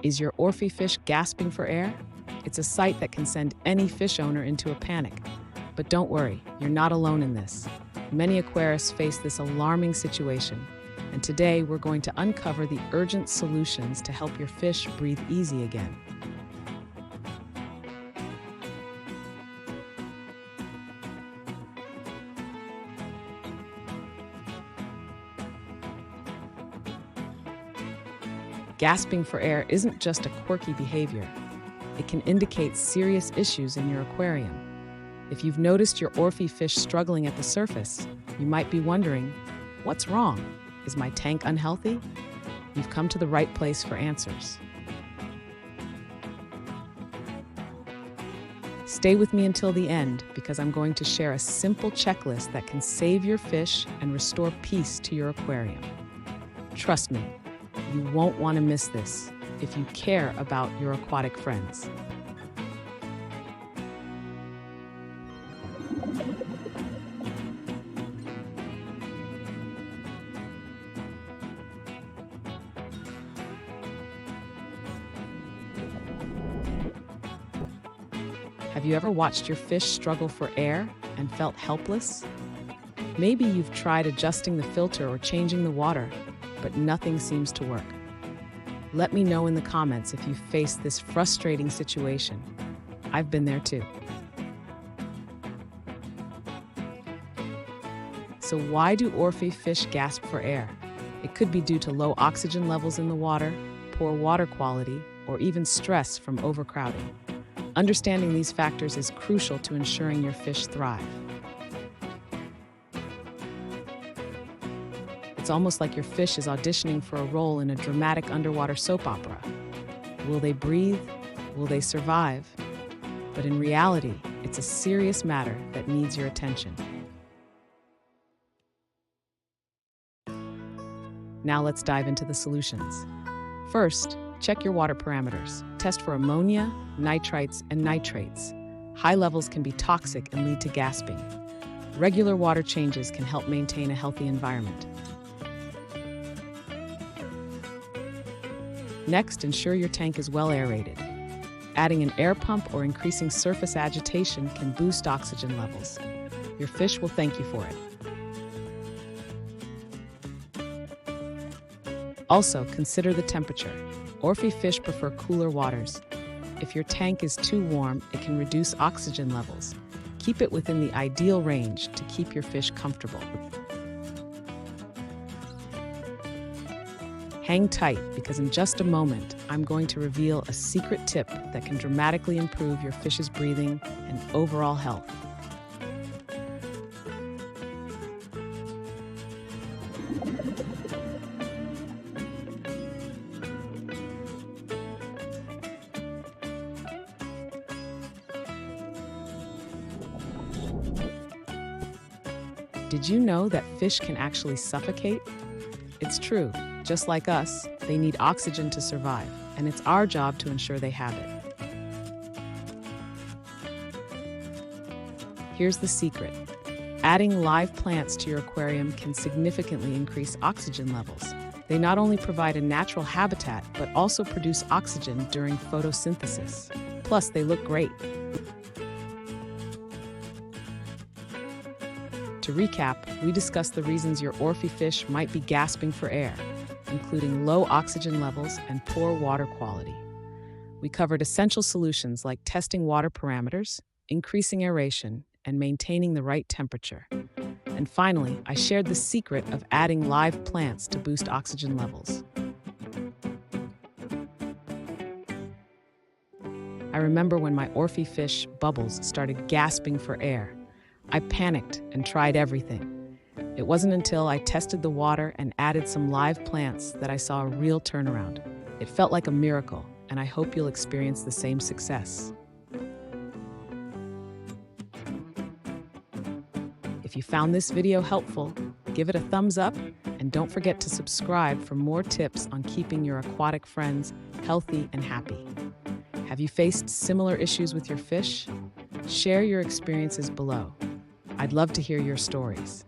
Is your Orfe fish gasping for air? It's a sight that can send any fish owner into a panic. But don't worry, you're not alone in this. Many aquarists face this alarming situation, and today we're going to uncover the urgent solutions to help your fish breathe easy again. Gasping for air isn't just a quirky behavior. It can indicate serious issues in your aquarium. If you've noticed your Orfe fish struggling at the surface, you might be wondering, what's wrong? Is my tank unhealthy? You've come to the right place for answers. Stay with me until the end because I'm going to share a simple checklist that can save your fish and restore peace to your aquarium. Trust me, you won't want to miss this if you care about your aquatic friends. Have you ever watched your fish struggle for air and felt helpless? Maybe you've tried adjusting the filter or changing the water, but nothing seems to work. Let me know in the comments if you face this frustrating situation. I've been there too. So why do Orfe fish gasp for air? It could be due to low oxygen levels in the water, poor water quality, or even stress from overcrowding. Understanding these factors is crucial to ensuring your fish thrive. It's almost like your fish is auditioning for a role in a dramatic underwater soap opera. Will they breathe? Will they survive? But in reality, it's a serious matter that needs your attention. Now let's dive into the solutions. First, check your water parameters. Test for ammonia, nitrites, and nitrates. High levels can be toxic and lead to gasping. Regular water changes can help maintain a healthy environment. Next, ensure your tank is well aerated. Adding an air pump or increasing surface agitation can boost oxygen levels. Your fish will thank you for it. Also, consider the temperature. Orfe fish prefer cooler waters. If your tank is too warm, it can reduce oxygen levels. Keep it within the ideal range to keep your fish comfortable. Hang tight because in just a moment, I'm going to reveal a secret tip that can dramatically improve your fish's breathing and overall health. Did you know that fish can actually suffocate? It's true. Just like us, they need oxygen to survive, and it's our job to ensure they have it. Here's the secret. Adding live plants to your aquarium can significantly increase oxygen levels. They not only provide a natural habitat, but also produce oxygen during photosynthesis. Plus, they look great. To recap, we discussed the reasons your Orfe fish might be gasping for air, including low oxygen levels and poor water quality. We covered essential solutions like testing water parameters, increasing aeration, and maintaining the right temperature. And finally, I shared the secret of adding live plants to boost oxygen levels. I remember when my Orfe fish, Bubbles, started gasping for air. I panicked and tried everything. It wasn't until I tested the water and added some live plants that I saw a real turnaround. It felt like a miracle, and I hope you'll experience the same success. If you found this video helpful, give it a thumbs up, and don't forget to subscribe for more tips on keeping your aquatic friends healthy and happy. Have you faced similar issues with your fish? Share your experiences below. I'd love to hear your stories.